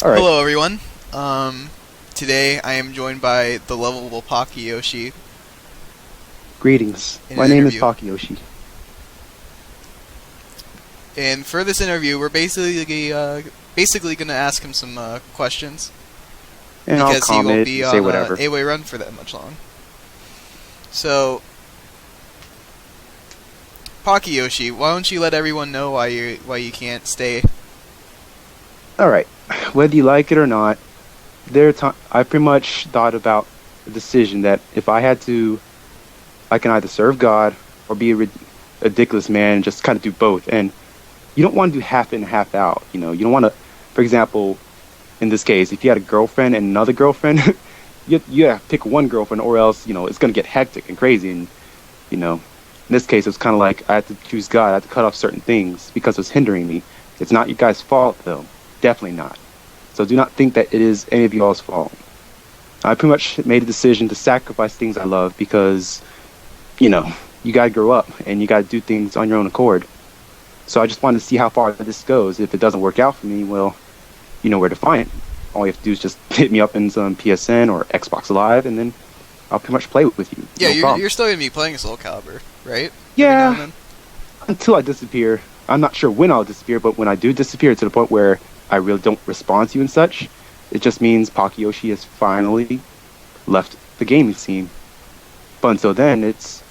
All right. Hello, everyone. Today I am joined by the lovable Pocky Yoshi Greetings. in My an name is interview. Pocky Yoshi, And for this interview, we're basically going to ask him some questions and I'll because he won't comment be and say on whatever. A-Way Run for that much long. So, Pocky Yoshi, why don't you let everyone know why you can't stay? All right. Whether you like it or not, I pretty much thought about the decision that if I had to, I can either serve God or be a ridiculous man and just kind of do both. And you don't want to do half in, half out. You don't want to, for example, in this case, if you had a girlfriend and another girlfriend, you have to pick one girlfriend or else, it's going to get hectic and crazy. And, in this case, it's kind of like I had to choose God. I had to cut off certain things because it was hindering me. It's not you guys' fault, though. Definitely not. So do not think that it is any of y'all's fault. I pretty much made a decision to sacrifice things I love because, you got to grow up and you got to do things on your own accord. So I just wanted to see how far this goes. If it doesn't work out for me, well, you know where to find it. All you have to do is just hit me up in some PSN or Xbox Live, and then I'll pretty much play with you. Yeah, No you're, problem. you're still going to be playing Soul Calibur, right? Every now and Yeah, then? until I disappear. I'm not sure when I'll disappear, but when I do disappear to the point where I really don't respond to you and such, it just means Pocky Yoshi has finally left the gaming scene. But until then, it's,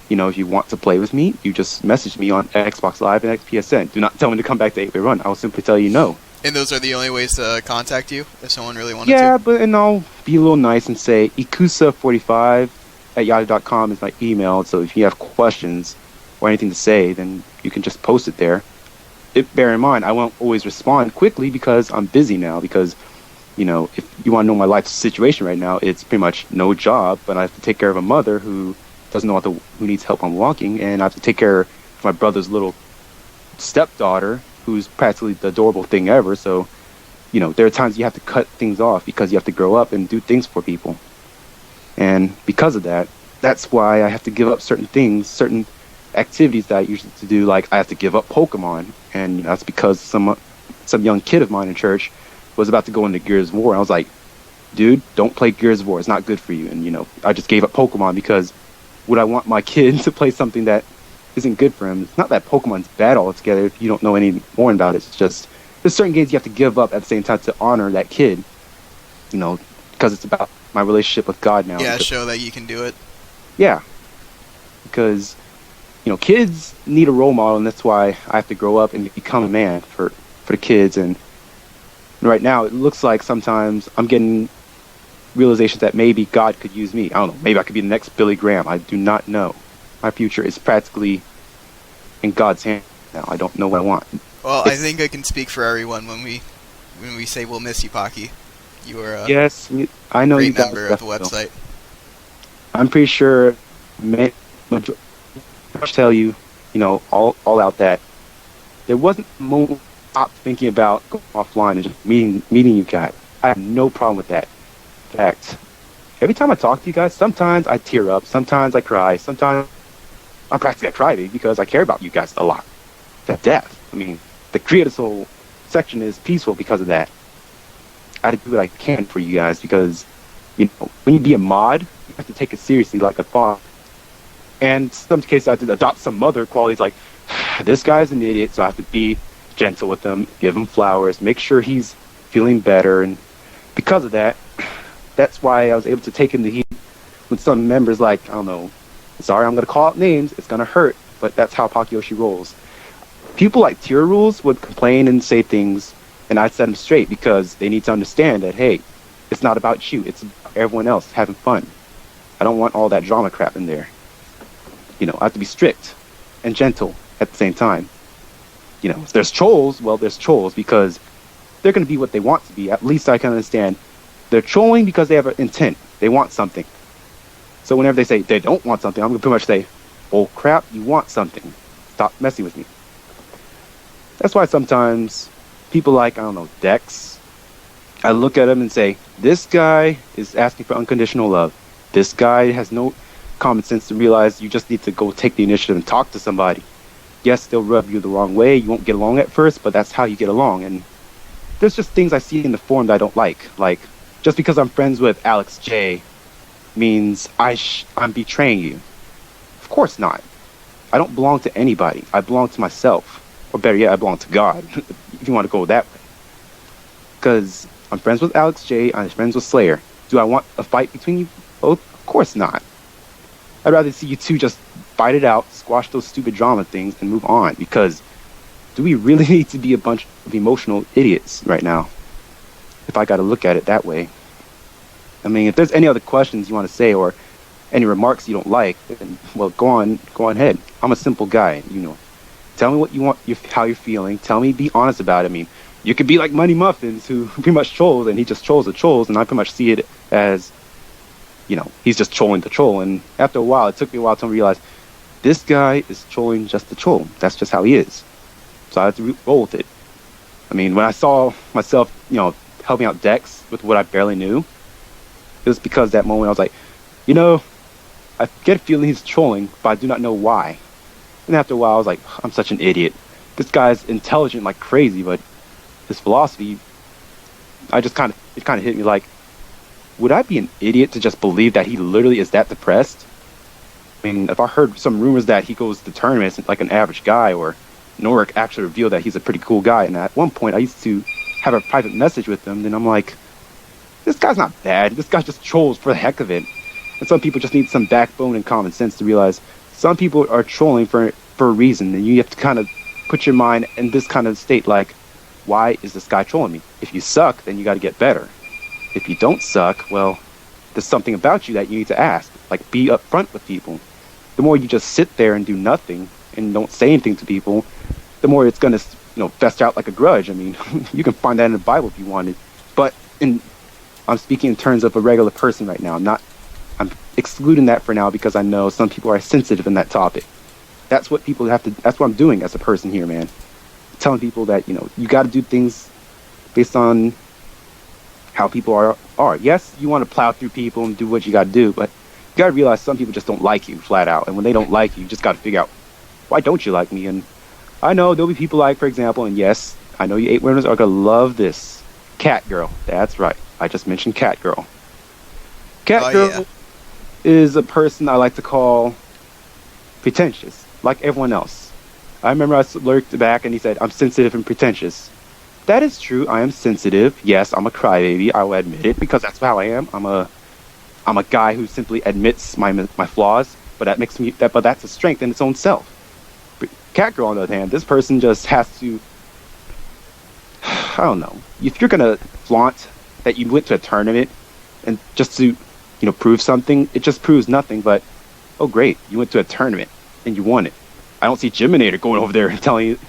if you want to play with me, you just message me on Xbox Live and XPSN. Do not tell me to come back to 8-Way Run. I will simply tell you no. And those are the only ways to contact you if someone really wanted to? Yeah, and I'll be a little nice and say ikusa45 at yahoo.com is my email. So if you have questions or anything to say, then you can just post it there. Bear in mind, I won't always respond quickly because I'm busy now. Because, if you want to know my life situation right now, it's pretty much no job, but I have to take care of a mother who doesn't know who needs help on walking, and I have to take care of my brother's little stepdaughter, who's practically the adorable thing ever. So, there are times you have to cut things off because you have to grow up and do things for people. And because of that, that's why I have to give up certain things, certain activities that I used to do. Like I have to give up Pokemon, and that's because some young kid of mine in church was about to go into Gears of War. I was like, dude, don't play Gears of War. It's not good for you. And I just gave up Pokemon because would I want my kid to play something that isn't good for him? It's not that Pokemon's bad altogether if you don't know any more about it. It's just there's certain games you have to give up at the same time to honor that kid. Because it's about my relationship with God now. Yeah, Because, show that you can do it. yeah, because kids need a role model, and that's why I have to grow up and become a man for the kids. And right now, it looks like sometimes I'm getting realizations that maybe God could use me. I don't know. Maybe I could be the next Billy Graham. I do not know. My future is practically in God's hand now. I don't know what I want. Well, I think I can speak for everyone when we say we'll miss you, Pocky. You are a Yes, I know you great guys. member of the Definitely. website. I'm pretty sure. Tell you, all out that there wasn't a moment I stopped thinking about going offline and just meeting you guys. I have no problem with that. In fact, every time I talk to you guys, sometimes I tear up, sometimes I cry, sometimes I'm practically a crybaby because I care about you guys a lot. To death. I mean, the Creator Soul section is peaceful because of that. I do what I can for you guys because, when you be a mod, you have to take it seriously like a father. And in some cases, I have to adopt some other qualities like, this guy's an idiot, so I have to be gentle with him, give him flowers, make sure he's feeling better. And because of that, that's why I was able to take in the heat with some members like, I don't know, sorry, I'm going to call out names, it's going to hurt, but that's how Pocky Yoshi rolls. People like Tier Rules would complain and say things, and I'd set them straight because they need to understand that, hey, it's not about you, it's about everyone else having fun. I don't want all that drama crap in there. I have to be strict and gentle at the same time. If there's trolls, well, there's trolls because they're going to be what they want to be. At least I can understand. They're trolling because they have an intent. They want something. So whenever they say they don't want something, I'm going to pretty much say, oh crap, you want something. Stop messing with me. That's why sometimes people like, I don't know, Dex, I look at him and say, this guy is asking for unconditional love. This guy has no common sense to realize you just need to go take the initiative and talk to somebody. Yes, they'll rub you the wrong way. You won't get along at first, but that's how you get along. And there's just things I see in the forum that I don't like. Like, just because I'm friends with Alex J means I'm betraying you. Of course not. I don't belong to anybody. I belong to myself. Or better yet, I belong to God, if you want to go that way. Because I'm friends with Alex J, I'm friends with Slayer. Do I want a fight between you both? Of course not. I'd rather see you two just fight it out, squash those stupid drama things, and move on. Because do we really need to be a bunch of emotional idiots right now? If I got to look at it that way. I mean, if there's any other questions you want to say or any remarks you don't like, then, well, go on ahead. I'm a simple guy, you know. Tell me what you want, how you're feeling. Tell me, be honest about it. I mean, you could be like Money Muffins, who pretty much trolls, and he just trolls the trolls, and I pretty much see it as, you know, he's just trolling the troll. And after a while, it took me a while to realize this guy is trolling just the troll. That's just how he is. So I had to roll with it. I mean, when I saw myself, you know, helping out Dex with what I barely knew, it was because that moment I was like, you know, I get a feeling he's trolling, but I do not know why. And after a while, I was like, I'm such an idiot. This guy's intelligent like crazy, but his philosophy, it kind of hit me like, would I be an idiot to just believe that he literally is that depressed? I mean, if I heard some rumors that he goes to tournaments like an average guy, or Norik actually revealed that he's a pretty cool guy, and at one point I used to have a private message with him, then I'm like, this guy's not bad. This guy just trolls for the heck of it. And some people just need some backbone and common sense to realize some people are trolling for a reason, and you have to kind of put your mind in this kind of state, like, why is this guy trolling me? If you suck, then you got to get better. If you don't suck, well, there's something about you that you need to ask. Like, be upfront with people. The more you just sit there and do nothing and don't say anything to people, the more it's going to, you know, fester out like a grudge. I mean, you can find that in the Bible if you wanted. But I'm speaking in terms of a regular person right now. I'm excluding that for now because I know some people are sensitive in that topic. That's what people have to, that's what I'm doing as a person here, man. Telling people that, you know, you got to do things based on how people are. Yes, you want to plow through people and do what you got to do, but you got to realize some people just don't like you flat out. And when they don't like you, you just got to figure out, why don't you like me? And I know there'll be people like, for example, and yes, I know you 8 winners are going to love this. Cat Girl. That's right. I just mentioned Cat Girl. Cat Girl is a person I like to call pretentious, like everyone else. I remember I lurked back and he said, I'm sensitive and pretentious. That is true. I am sensitive. Yes, I'm a crybaby. I will admit it because that's how I am. I'm a guy who simply admits my flaws, but but that's a strength in its own self. But Cat Girl, on the other hand, this person just has to, I don't know. If you're gonna flaunt that you went to a tournament and just to, you know, prove something, it just proves nothing. But oh great, you went to a tournament and you won it. I don't see Jiminator going over there and telling you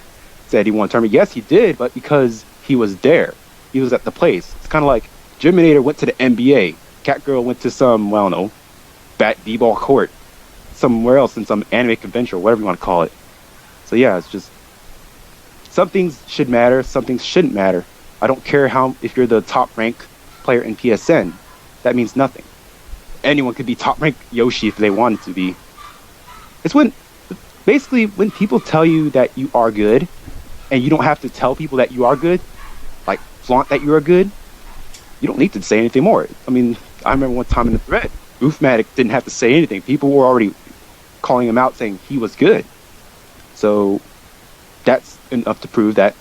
said he won a tournament. Yes, he did, but because he was there, he was at the place. It's kind of like Jiminator went to the NBA. Catgirl went to some, well, I don't know, bat b-ball court somewhere else in some anime convention or whatever you want to call it. So yeah, it's just some things should matter, some things shouldn't matter. I don't care if you're the top ranked player in PSN. That means nothing. Anyone could be top ranked Yoshi if they wanted to be. It's basically when people tell you that you are good, and you don't have to tell people that you are good, like flaunt that you are good, you don't need to say anything more. I mean, I remember one time in the thread, Boofmatic didn't have to say anything. People were already calling him out saying he was good. So that's enough to prove that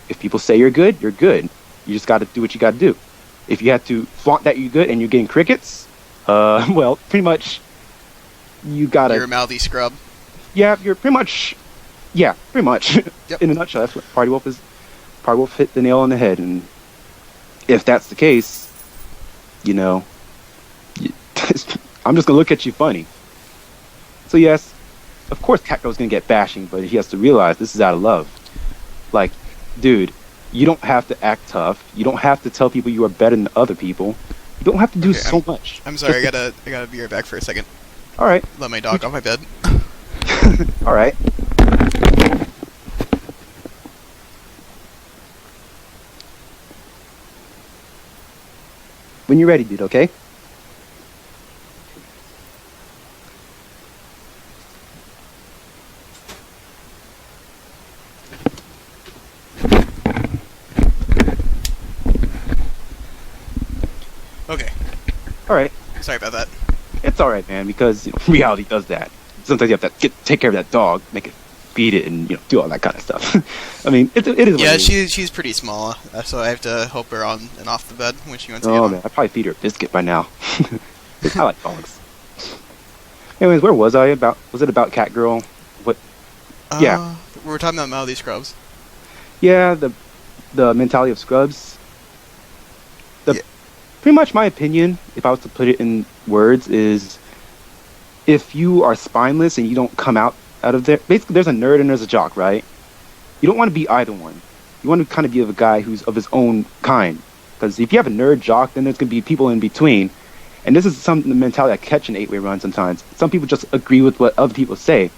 if people say you're good, you're good. You just got to do what you got to do. If you have to flaunt that you're good and you're getting crickets, well, pretty much you got to... You're a mouthy scrub. Yeah, you're pretty much... Yeah, pretty much. Yep. In a nutshell, that's what Party Wolf is. Party Wolf hit the nail on the head, and if that's the case, you know, I'm just gonna look at you funny. So yes, of course, Catgirl's gonna get bashing, but he has to realize this is out of love. Like, dude, you don't have to act tough. You don't have to tell people you are better than other people. You don't have to do so much. I'm sorry, I gotta be right back for a second. All right. Let my dog off my bed. All right. When you're ready, dude, okay? Okay. All right. Sorry about that. It's all right, man, because reality does that. Sometimes you have to take care of that dog, make it, feed it, and do all that kind of stuff. I mean, it is. What Yeah, it is. she's pretty small, so I have to help her on and off the bed when she wants to Oh get man, I probably feed her a biscuit by now. I like dogs. Anyways, where was I about? Was it about Cat Girl? What? on. Yeah. We were talking about Mouthy Scrubs. Yeah, the mentality of scrubs. Yeah. Pretty much my opinion, if I was to put it in words, is if you are spineless and you don't come out of there, basically there's a nerd and there's a jock, right? You don't want to be either one. You want to kind of be of a guy who's of his own kind. Because if you have a nerd jock, then there's going to be people in between. And this is some mentality I catch in 8-way run sometimes. Some people just agree with what other people say.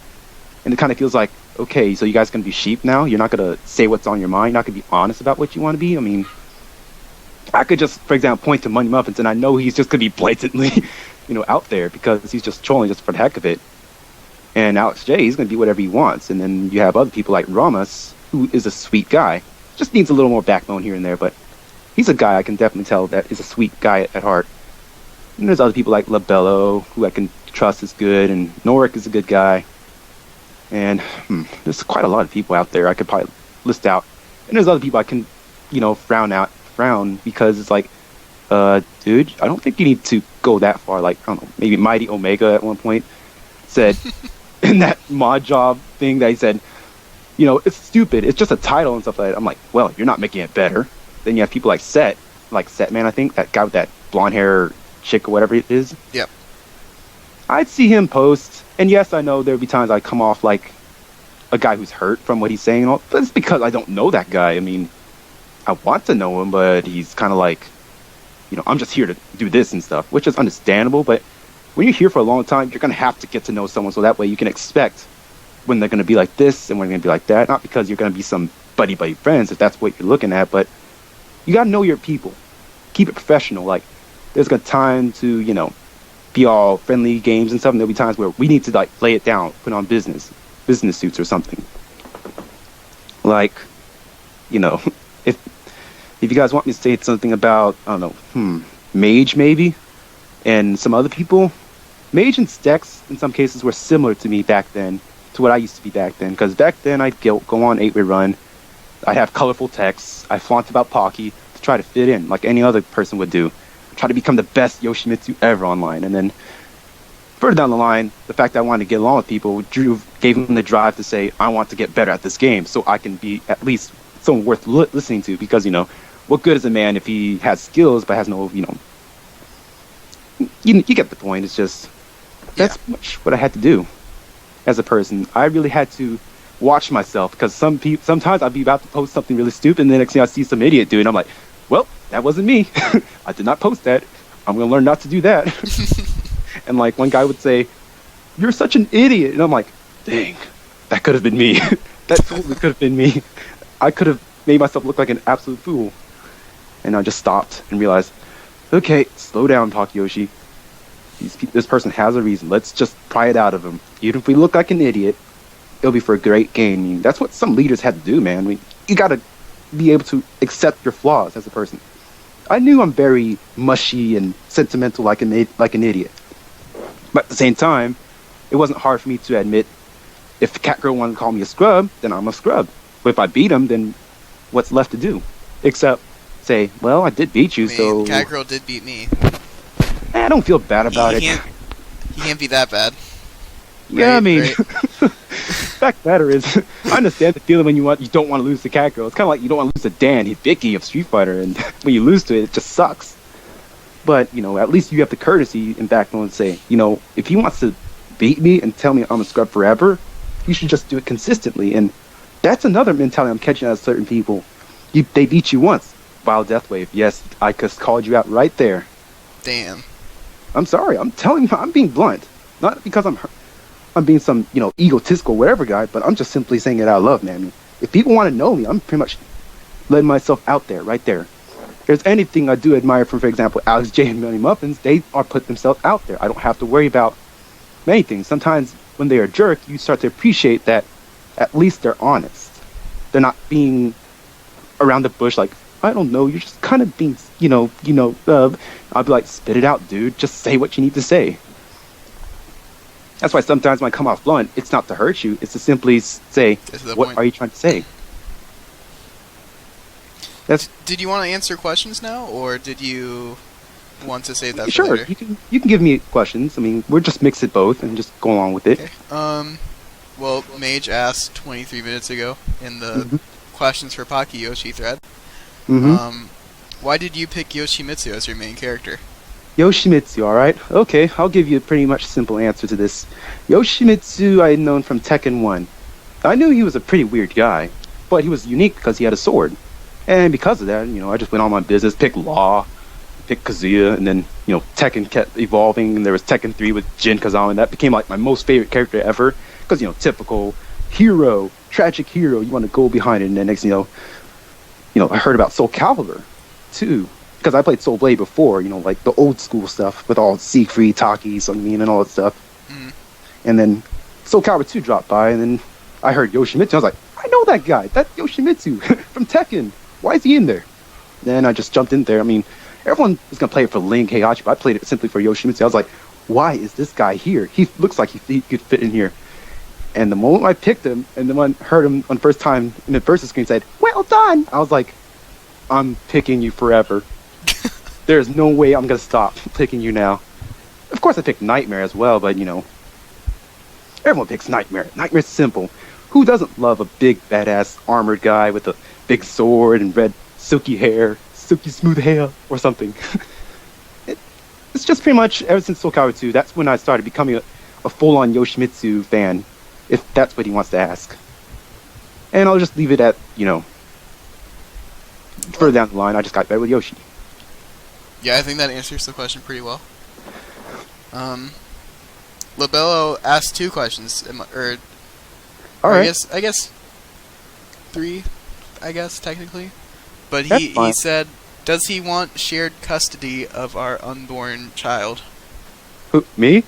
And it kind of feels like, okay, so you guys going to be sheep now? You're not going to say what's on your mind? You're not going to be honest about what you want to be? I mean, I could just, for example, point to Money Muffins, and I know he's just going to be blatantly, out there because he's just trolling just for the heck of it. And Alex J, he's going to be whatever he wants. And then you have other people like Ramos, who is a sweet guy. Just needs a little more backbone here and there, but he's a guy I can definitely tell that is a sweet guy at heart. And there's other people like Labello, who I can trust is good, and Norik is a good guy. And there's quite a lot of people out there I could probably list out. And there's other people I can, frown because it's like, dude, I don't think you need to go that far. Like, I don't know, maybe Mighty Omega at one point said in that mod job thing that he said, it's stupid. It's just a title and stuff like that. I'm like, well, you're not making it better. Then you have people like Setman, I think, that guy with that blonde hair chick or whatever it is. Yep. I'd see him post, and yes, I know there'd be times I come off like a guy who's hurt from what he's saying, and all, but it's because I don't know that guy. I mean, I want to know him, but he's kind of like, I'm just here to do this and stuff, which is understandable, but when you're here for a long time, you're going to have to get to know someone so that way you can expect when they're going to be like this and when they're going to be like that, not because you're going to be some buddy friends if that's what you're looking at, but you got to know your people. Keep it professional. Like, there's going to time to, be all friendly games and stuff, and there'll be times where we need to, like, lay it down, put on business suits or something. Like, if you guys want me to say something about, I don't know, Mage maybe, and some other people, Mage and Stex in some cases were similar to me back then, to what I used to be back then, because back then I'd go on 8-way run, I'd have colorful texts, I flaunt about Pocky to try to fit in, like any other person would do, try to become the best Yoshimitsu ever online, and then further down the line, the fact that I wanted to get along with people gave him the drive to say, I want to get better at this game, so I can be at least someone worth listening to, because, what good is a man if he has skills but has no, you get the point. It's just, that's much what I had to do as a person. I really had to watch myself, because sometimes I'd be about to post something really stupid, and the next thing I see some idiot do it, and I'm like, well, that wasn't me. I did not post that. I'm going to learn not to do that. And like one guy would say, you're such an idiot. And I'm like, dang, that could have been me. That totally could have been me. I could have made myself look like an absolute fool. And I just stopped and realized, okay, slow down, Pocky Yoshi. This person has a reason. Let's just pry it out of him. Even if we look like an idiot, it'll be for a great game. I mean, that's what some leaders had to do, man. I mean, you got to be able to accept your flaws as a person. I knew I'm very mushy and sentimental like an idiot. But at the same time, it wasn't hard for me to admit if the cat girl wanted to call me a scrub, then I'm a scrub. But if I beat him, then what's left to do? Except say, well, I did beat you, so... Cat girl did beat me. I don't feel bad about it. He can't be that bad. Yeah, right, I mean, right. fact matter is, I understand the feeling when you don't want to lose to Cat Girl. It's kind of like you don't want to lose to Dan, Hibiki of Street Fighter, and when you lose to it, it just sucks. But, at least you have the courtesy and backbone to say, if he wants to beat me and tell me I'm a scrub forever, you should just do it consistently. And that's another mentality I'm catching out of certain people. They beat you once. Vile Death Wave. Yes, I just called you out right there. Damn. I'm sorry. I'm telling you, I'm being blunt. Not because I'm being some, egotistical whatever guy, but I'm just simply saying it out of love, man. I mean, if people want to know me, I'm pretty much letting myself out there, right there. If there's anything I do admire from, for example, Alex J and Melly Muffins, they are put themselves out there. I don't have to worry about many things. Sometimes when they are a jerk, you start to appreciate that at least they're honest. They're not being around the bush like, I don't know. You're just kind of being, I'll be like, spit it out, dude. Just say what you need to say. That's why sometimes when I come off blunt, it's not to hurt you. It's to simply say, what point. are you trying to say? Did you want to answer questions now, or did you want to save that for Sure, later? you can give me questions. I mean, we're just mix it both and just go along with it. Okay. Well, Mage asked 23 minutes ago in the questions for Pocky Yoshi thread. Why did you pick Yoshimitsu as your main character? Yoshimitsu, alright? Okay, I'll give you a pretty much simple answer to this. Yoshimitsu I had known from Tekken 1. I knew he was a pretty weird guy, but he was unique because he had a sword. And because of that, I just went on my business, picked Law, picked Kazuya, and then, Tekken kept evolving, and there was Tekken 3 with Jin Kazama, and that became like my most favorite character ever. Because, typical hero, tragic hero, you want to go behind it, and then next thing I heard about Soul Calibur, too. Because I played Soul Blade before, like the old school stuff with all Siegfried, Taki, Sunmin, and all that stuff. And then Soul Calibur 2 dropped by, and then I heard Yoshimitsu. I was like, I know that guy. That's Yoshimitsu from Tekken. Why is he in there? Then I just jumped in there. I mean, everyone was going to play it for Link Heihachi, but I played it simply for Yoshimitsu. I was like, why is this guy here? He looks like he could fit in here. And the moment I picked him, and the one heard him on the first time in the versus screen said, well done! I was like, I'm picking you forever. There's no way I'm going to stop picking you now. Of course I picked Nightmare as well, but everyone picks Nightmare. Nightmare's simple. Who doesn't love a big badass armored guy with a big sword and red silky hair, silky smooth hair, or something? It's just pretty much ever since Soul Calibur 2, that's when I started becoming a full-on Yoshimitsu fan, if that's what he wants to ask. And I'll just leave it at, further down the line, I just got better with Yoshi. Yeah, I think that answers the question pretty well. Labello asked 2 questions, All right. I guess 3, technically. But he said, does he want shared custody of our unborn child? Who, me?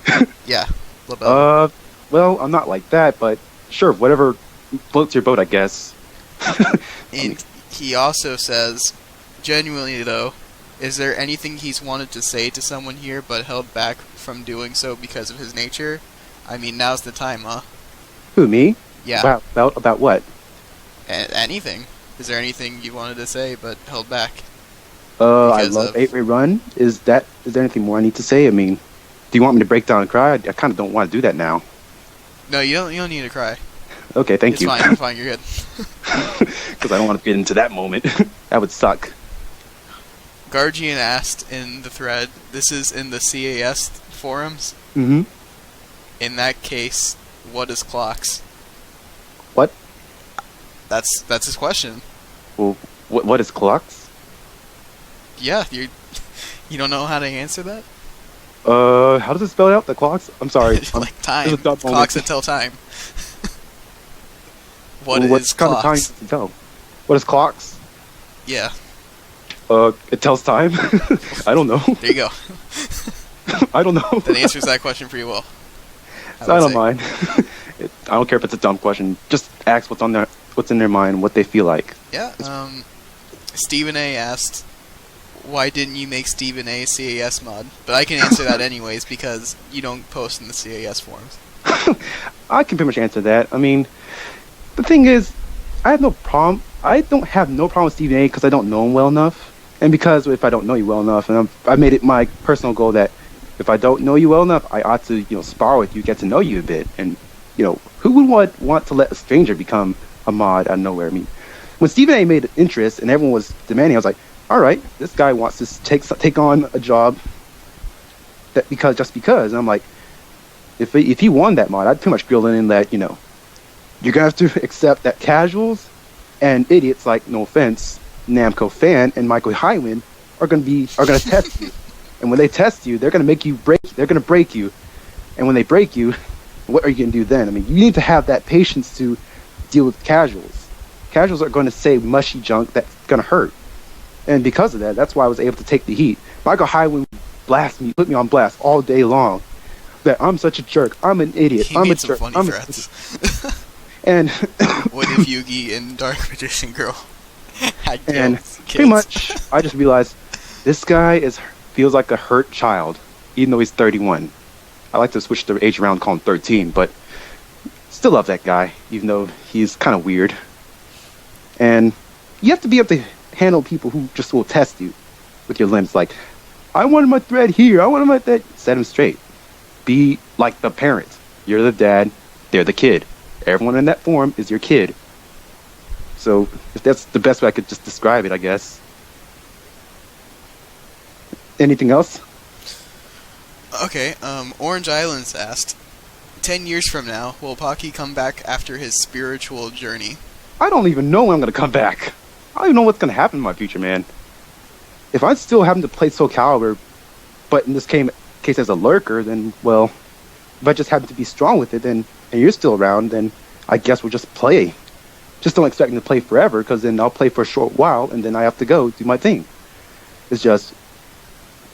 Yeah, Labello. Well, I'm not like that, but sure, whatever floats your boat, I guess. And he also says, genuinely though, is there anything he's wanted to say to someone here but held back from doing so because of his nature? I mean, now's the time, huh? Who, me? Yeah. Wow, about what? Anything. Is there anything you wanted to say but held back? I love 8-Way Run. Is there anything more I need to say? I mean, do you want me to break down and cry? I kind of don't want to do that now. No, you don't need to cry. Okay, thank you. It's fine, you're good. Because I don't want to get into that moment. That would suck. Guardian asked in the thread, this is in the CAS forums. Mm-hmm. In that case, what is clocks? What? That's his question. Well, what is clocks? Yeah, you don't know how to answer that? How does it spell out? The clocks? I'm sorry. Like time. Clocks that tell time. What kind of time clocks? does it tell? What is clocks? Yeah. It tells time. I don't know. There you go. I don't know. That answers that question pretty well. I don't mind. I don't care if it's a dumb question. Just ask what's in their mind, what they feel like. Yeah. Stephen A asked, why didn't you make Stephen A CAS mod? But I can answer that anyways because you don't post in the CAS forums. I can pretty much answer that. I mean, the thing is, I have no problem. I don't have no problem with Stephen A because I don't know him well enough. And because if I don't know you well enough, and I made it my personal goal that if I don't know you well enough, I ought to, spar with you, get to know you a bit. And, who would want to let a stranger become a mod out of nowhere? I mean, when Stephen A made an interest and everyone was demanding, I was like, all right, this guy wants to take on a job just because. And I'm like, if he won that mod, I'd pretty much grill in that, you're going to have to accept that casuals and idiots like, no offense, Namco Fan and Michael Hyman are going to test you. And when they test you, they're going to make you break. They're going to break you. And when they break you, what are you going to do then? I mean, you need to have that patience to deal with casuals. Casuals are going to say mushy junk that's going to hurt. And because of that, that's why I was able to take the heat. Michael Hyman put me on blast all day long. That I'm such a jerk. I'm an idiot. He I'm made a some jerk. funny I'm threats. And What if Yugi and Dark Magician Girl? I And kills pretty kids. much, I just realized this guy feels like a hurt child, even though he's 31. I like to switch the age around, call him 13, but still love that guy, even though he's kind of weird. And you have to be able to handle people who just will test you with your limbs. Like, I wanted my thread here. I wanted my thread. Set him straight. Be like the parent. You're the dad. They're the kid. Everyone in that form is your kid. So if that's the best way I could just describe it, I guess. Anything else? Okay, Orange Islands asked, 10 years from now, will Pocky come back after his spiritual journey? I don't even know when I'm going to come back. I don't even know what's going to happen in my future, man. If I'm still having to play Soul Calibur, but in this case as a lurker, then, well, if I just happen to be strong with it, then, and you're still around, then I guess we'll just play. Just don't expect me to play forever, because then I'll play for a short while, and then I have to go do my thing. It's just,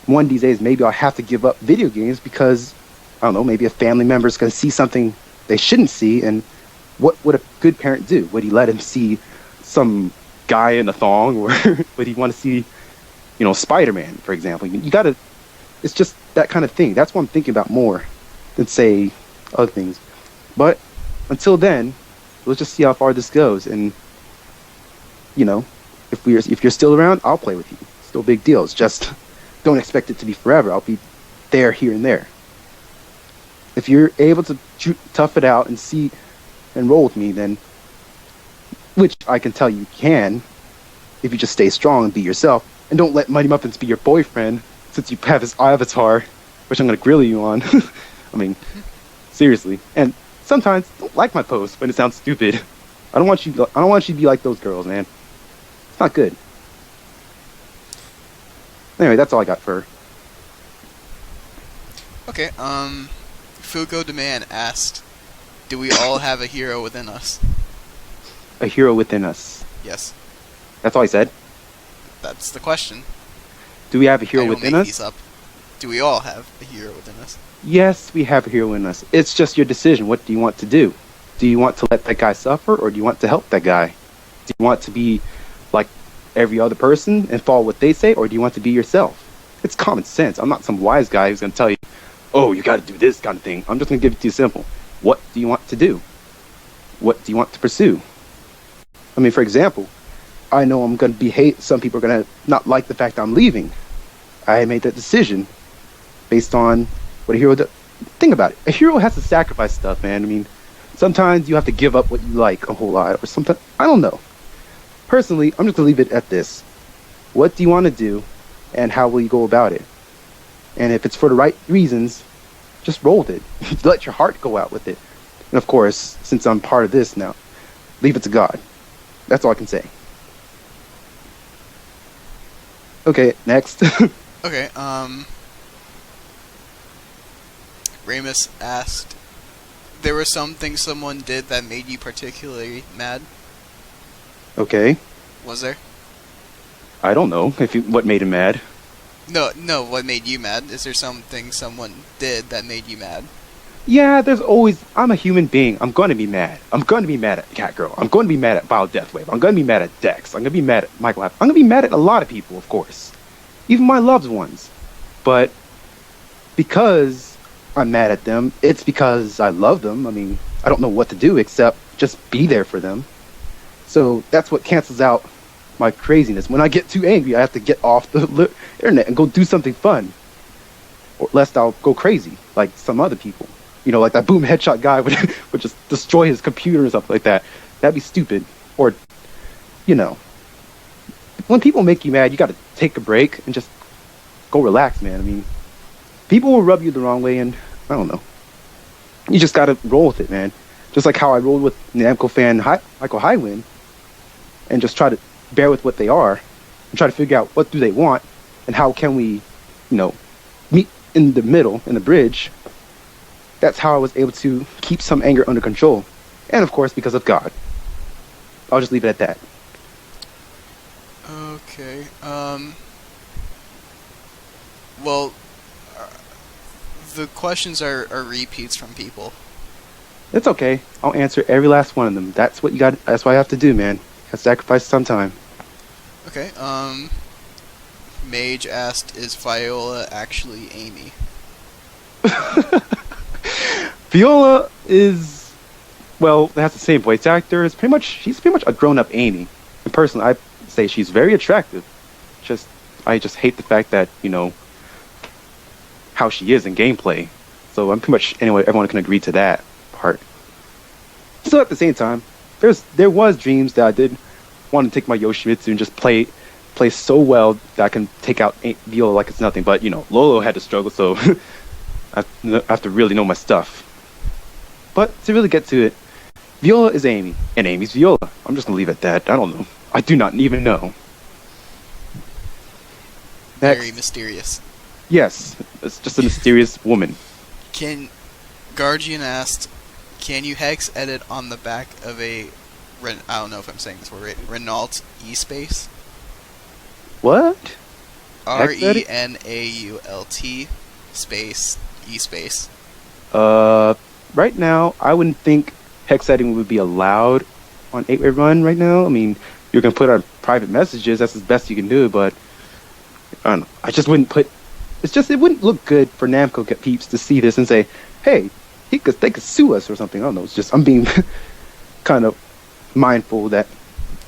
one of these days, maybe I'll have to give up video games because, I don't know, maybe a family member is going to see something they shouldn't see, and what would a good parent do? Would he let him see some guy in a thong, or would he want to see, Spider-Man, for example? You gotta, it's just that kind of thing. That's what I'm thinking about more than, say, other things. But until then, let's just see how far this goes, and, if you're still around, I'll play with you. It's no big deal. It's just, don't expect it to be forever. I'll be there, here, and there. If you're able to tough it out and see and roll with me, then, which I can tell you can, if you just stay strong and be yourself, and don't let Mighty Muffins be your boyfriend, since you have his avatar, which I'm going to grill you on. I mean, seriously. And sometimes, don't like my posts when it sounds stupid. I don't want you to be like those girls, man. It's not good. Anyway, that's all I got for her. Okay, Fugo Demand asked, do we all have a hero within us? A hero within us. Yes. That's all I said. That's the question. Do we have a hero I don't within make us? these up. Do we all have a hero within us? Yes, we have a hero in us. It's just your decision. What do you want to do? Do you want to let that guy suffer, or do you want to help that guy? Do you want to be like every other person and follow what they say, or do you want to be yourself? It's common sense. I'm not some wise guy who's going to tell you, oh, you got to do this kind of thing. I'm just going to give it to you simple. What do you want to do? What do you want to pursue? I mean, for example, I know I'm going to be some people are going to not like the fact I'm leaving. I made that decision based on what a hero does. Think about it. A hero has to sacrifice stuff, man. I mean, sometimes you have to give up what you like a whole lot, or sometimes, I don't know. Personally, I'm just going to leave it at this. What do you want to do, and how will you go about it? And if it's for the right reasons, just roll with it. Let your heart go out with it. And of course, since I'm part of this now, leave it to God. That's all I can say. Okay, next. Okay, Ramus asked, there were some things someone did that made you particularly mad? Okay. Was there? I don't know what made him mad. No, what made you mad? Is there something someone did that made you mad? Yeah, there's always... I'm a human being. I'm going to be mad. I'm going to be mad at Catgirl. I'm going to be mad at Bio Deathwave. I'm going to be mad at Dex. I'm going to be mad at Michael Happ. I'm going to be mad at a lot of people, of course. Even my loved ones. But because I'm mad at them, it's because I love them. I mean, I don't know what to do except just be there for them. So that's what cancels out my craziness. When I get too angry, I have to get off the internet and go do something fun. Or lest I'll go crazy, like some other people. Like that boom headshot guy would just destroy his computer and stuff like that. That'd be stupid. Or, when people make you mad, you gotta take a break and just go relax, man. I mean, people will rub you the wrong way, and I don't know. You just gotta roll with it, man. Just like how I rolled with Namco fan Michael Highwind, and just try to bear with what they are, and try to figure out what do they want, and how can we, meet in the middle, in the bridge. That's how I was able to keep some anger under control. And of course, because of God. I'll just leave it at that. Okay, well, the questions are repeats from people. It's okay. I'll answer every last one of them. That's what you got. That's what I have to do, man. I sacrifice some time. Okay. Mage asked, "Is Viola actually Amy?" Viola is, well, they have the same voice actor. She's pretty much a grown-up Amy. And personally, I say she's very attractive. I just hate the fact that, how she is in gameplay. So I'm pretty much, anyway, everyone can agree to that part. Still, at the same time, there was dreams that I did want to take my Yoshimitsu and just play so well that I can take out Viola like it's nothing. But Lolo had to struggle, so I have to really know my stuff. But to really get to it, Viola is Amy, and Amy's Viola. I'm just gonna leave it at that. I don't know. I do not even know. Next. Very mysterious. Yes, it's just a mysterious woman. Guardian asked, "Can you hex edit on the back of a I don't know if I'm saying this word right. Renault E-Space? What? RENAULT space E-Space. Right now, I wouldn't think hex setting would be allowed on 8-way run right now. I mean, you can put on private messages. That's the best you can do, but I don't know. I just wouldn't put. It wouldn't look good for Namco peeps to see this and say, "Hey, they could sue us or something." I don't know. It's just I'm being kind of mindful that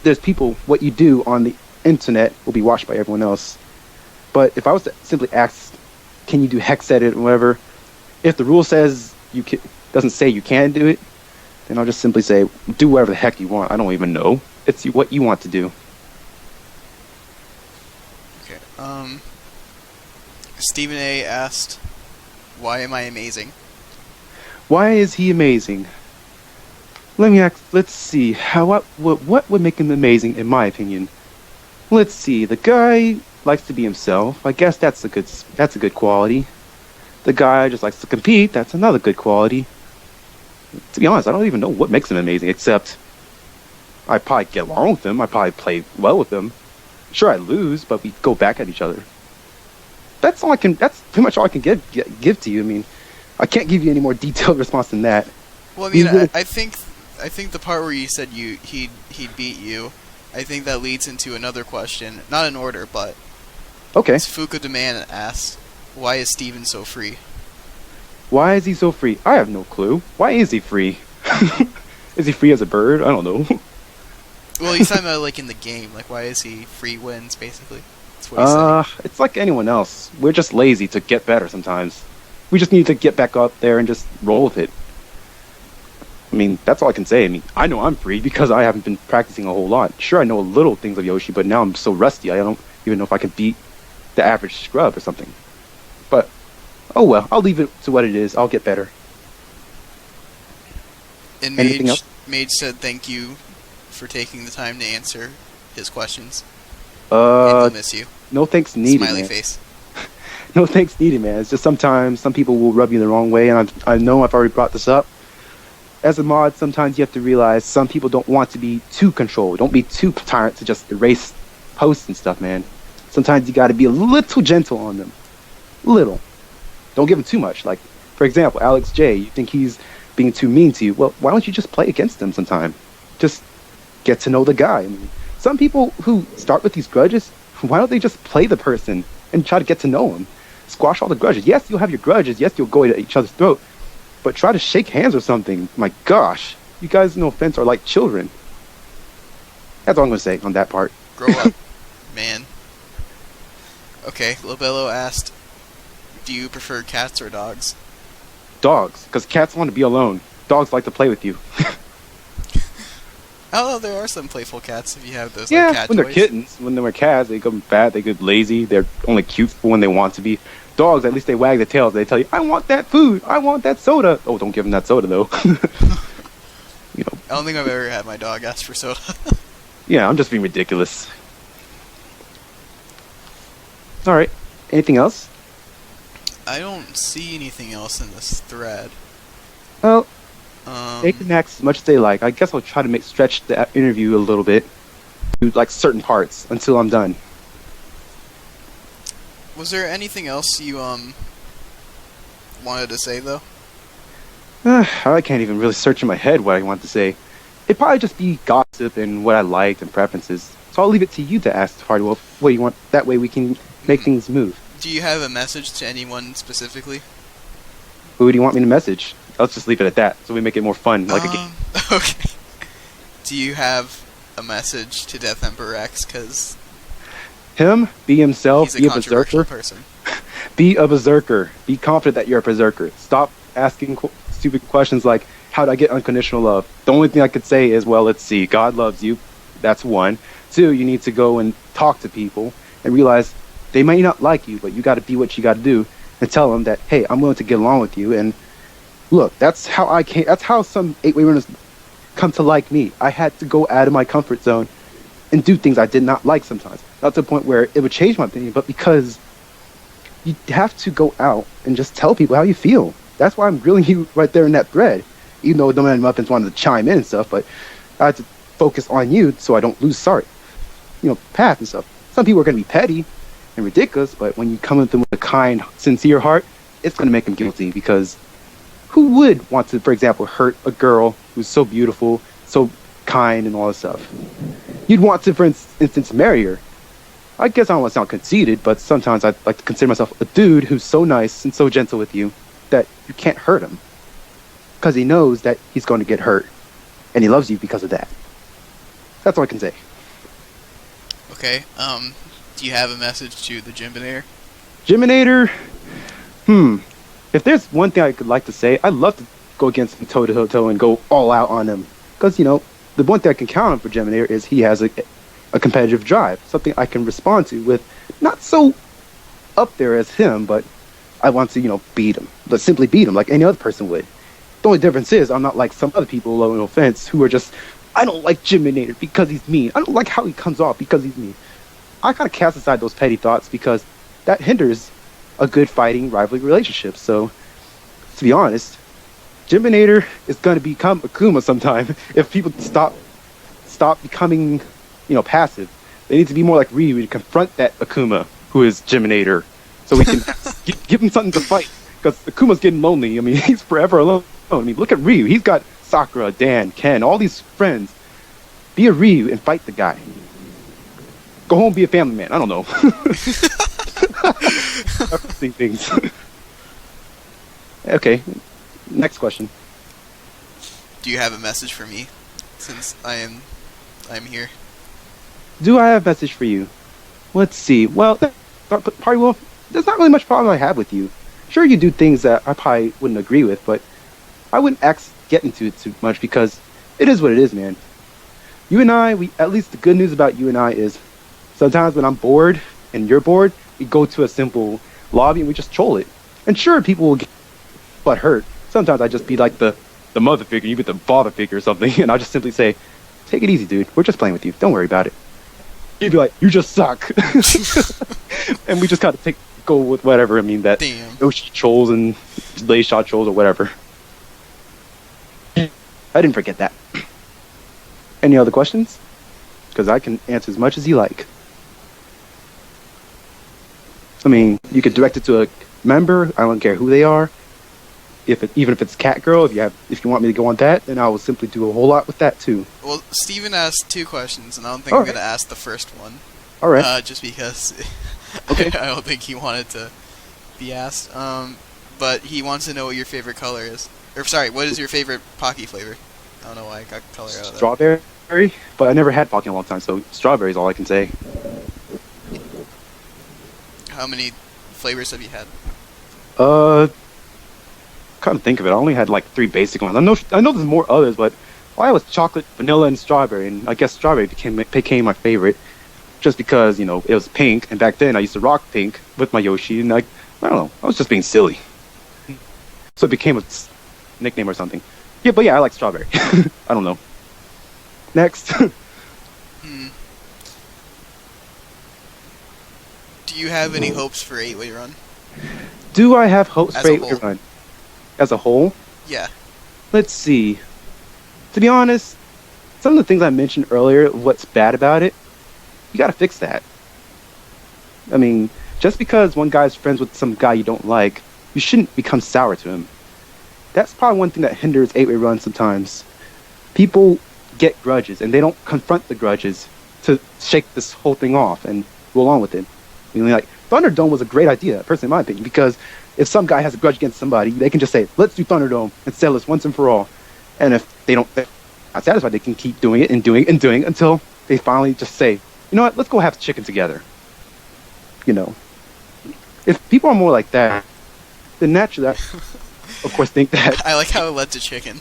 there's people. What you do on the internet will be watched by everyone else. But if I was to simply ask, "Can you do hex edit or whatever?" If the rule says doesn't say you can do it, then I'll just simply say, "Do whatever the heck you want." I don't even know. It's what you want to do. Okay. Stephen A. asked, "Why am I amazing?" Why is he amazing? Let's see. What would make him amazing, in my opinion? Let's see. The guy likes to be himself. I guess that's a good quality. The guy just likes to compete. That's another good quality. To be honest, I don't even know what makes him amazing, except I probably get along with him. I probably play well with him. Sure, I lose, but we go back at each other. That's pretty much all I can give to you. I mean, I can't give you any more detailed response than that. Well, I mean, I think the part where you said he'd beat you, I think that leads into another question, not in order, but okay. Fuka Demand asks, "Why is Steven so free?" Why is he so free? I have no clue. Why is he free? Is he free as a bird? I don't know. Well, he's talking about like in the game. Like, why is he free wins, basically? That's what he's saying. It's like anyone else. We're just lazy to get better sometimes. We just need to get back up there and just roll with it. I mean, that's all I can say. I mean, I know I'm free because I haven't been practicing a whole lot. Sure, I know little things of Yoshi, but now I'm so rusty, I don't even know if I can beat the average scrub or something. But, oh well, I'll leave it to what it is. I'll get better. And Anything else? Mage said thank you for taking the time to answer his questions. And he'll miss you. No thanks needed, Smiley man. face. No thanks needed, man. It's just sometimes some people will rub you the wrong way, and I know I've already brought this up. As a mod, sometimes you have to realize some people don't want to be too controlled. Don't be too tyrant to just erase posts and stuff, man. Sometimes you got to be a little gentle on them. Little. Don't give them too much. Like, for example, Alex J, you think he's being too mean to you. Well, why don't you just play against him sometime? Just get to know the guy. I mean, some people who start with these grudges, why don't they just play the person and try to get to know him? Squash all the grudges. Yes, you'll have your grudges. Yes, you'll go at each other's throat. But try to shake hands or something. My gosh. You guys, no offense, are like children. That's all I'm going to say on that part. Grow up, man. Okay, Lobello asked, "Do you prefer cats or dogs?" Dogs, because cats want to be alone. Dogs like to play with you. Oh, there are some playful cats if you have those Yeah, like cat when toys. they're kittens. When they're cats, they go bad, they get lazy. They're only cute when they want to be. Dogs, at least they wag their tails. They tell you, "I want that food. I want that soda." Oh, don't give them that soda, though. You know. I don't think I've ever had my dog ask for soda. Yeah, I'm just being ridiculous. All right. Anything else? I don't see anything else in this thread. Well, they can act as much as they like. I guess I'll try to stretch the interview a little bit to like certain parts until I'm done. Was there anything else you wanted to say though? I can't even really search in my head what I want to say. It'd probably just be gossip and what I liked and preferences. So I'll leave it to you to ask Party Wolf what you want. That way we can make Mhm. things move. Do you have a message to anyone specifically? Who do you want me to message? Let's just leave it at that, so we make it more fun, like a game. Okay. Do you have a message to Death Emperor X? Because Him, be himself, he's a be a controversial berserker. person. Be a berserker. Be confident that you're a berserker. Stop asking stupid questions like, how do I get unconditional love? The only thing I could say is, well, let's see. God loves you. That's one. Two, you need to go and talk to people and realize they may not like you, but you got to be what you got to do and tell them that, hey, I'm willing to get along with you. And look, that's how I came. That's how some 8-way runners come to like me. I had to go out of my comfort zone and do things I did not like sometimes. Not to the point where it would change my opinion, but because you have to go out and just tell people how you feel. That's why I'm grilling you right there in that thread. Even though the man Muffins wanted to chime in and stuff, but I had to focus on you so I don't lose path and stuff. Some people are going to be petty and ridiculous, but when you come at them with a kind, sincere heart, it's going to make them guilty, because who would want to, for example, hurt a girl who's so beautiful, so kind, and all this stuff? You'd want to, for instance, marry her. I guess I don't want to sound conceited, but sometimes I like to consider myself a dude who's so nice and so gentle with you that you can't hurt him, because he knows that he's going to get hurt, and he loves you because of that. That's all I can say. Okay. Do you have a message to the Jimbinator? Jiminator, if there's one thing I could like to say, I'd love to go against him toe to toe and go all out on him, because the one thing I can count on for Jiminator is he has a competitive drive, something I can respond to with, not so up there as him, but I want to beat him, but simply beat him like any other person would. The only difference is I'm not like some other people, no offense, who are just, I don't like Jiminator because he's mean. I don't like how he comes off because he's mean. I kind of cast aside those petty thoughts because that hinders a good fighting rivalry relationship. So, to be honest, Jiminator is going to become Akuma sometime if people stop becoming, passive. They need to be more like Ryu to confront that Akuma who is Jiminator, so we can give him something to fight. Because Akuma's getting lonely. I mean, he's forever alone. I mean, look at Ryu. He's got Sakura, Dan, Ken, all these friends. Be a Ryu and fight the guy. Go home, be a family man. I don't know. Interesting things. Okay, next question. Do you have a message for me, since I'm here? Do I have a message for you? Let's see. Well, Party Wolf, there's not really much problem I have with you. Sure, you do things that I probably wouldn't agree with, but I wouldn't get into it too much because it is what it is, man. You and I, at least the good news about you and I is sometimes when I'm bored and you're bored, we go to a simple lobby and we just troll it. And sure, people will get butt hurt. Sometimes I just be like the mother figure, you be the father figure or something, and I'll just simply say, take it easy, dude. We're just playing with you. Don't worry about it. You'd be like, you just suck. And we just kind of go with whatever. I mean, that Yoshi trolls and lay shot trolls or whatever. I didn't forget that. Any other questions? Because I can answer as much as you like. I mean, you could direct it to a member. I don't care who they are. Even if it's Cat Girl, if you want me to go on that, then I will simply do a whole lot with that too. Well, Steven asked 2 questions, and I don't think I'm going to ask the first one. All right. Just because Okay. I don't think he wanted to be asked. But he wants to know what your favorite color is. Or, sorry, what is your favorite Pocky flavor? I don't know why I got color out of that. Strawberry, but I never had Pocky in a long time, so strawberry is all I can say. How many flavors have you had? Kind of think of it. I only had like 3 basic ones. I know there's more others, but I was chocolate, vanilla, and strawberry, and I guess strawberry became my favorite, just because it was pink, and back then I used to rock pink with my Yoshi, and I don't know, I was just being silly, so it became a nickname or something. Yeah, but yeah, I like strawberry. I don't know. Next. Do you have any hopes for 8-Way Run? Do I have hopes As for a 8-Way whole. Run? As a whole? Yeah. Let's see. To be honest, some of the things I mentioned earlier, what's bad about it, you gotta fix that. I mean, just because one guy's friends with some guy you don't like, you shouldn't become sour to him. That's probably one thing that hinders 8-Way Run sometimes. People get grudges, and they don't confront the grudges. to shake this whole thing off and roll on with it. I mean, like, Thunderdome was a great idea, personally, in my opinion, because if some guy has a grudge against somebody, they can just say, let's do Thunderdome and settle this once and for all. And if they're not satisfied, they can keep doing it and doing it and doing it until they finally just say, you know what, let's go have chicken together. You know, if people are more like that, then naturally, I, of course, think that. I like how it led to chicken.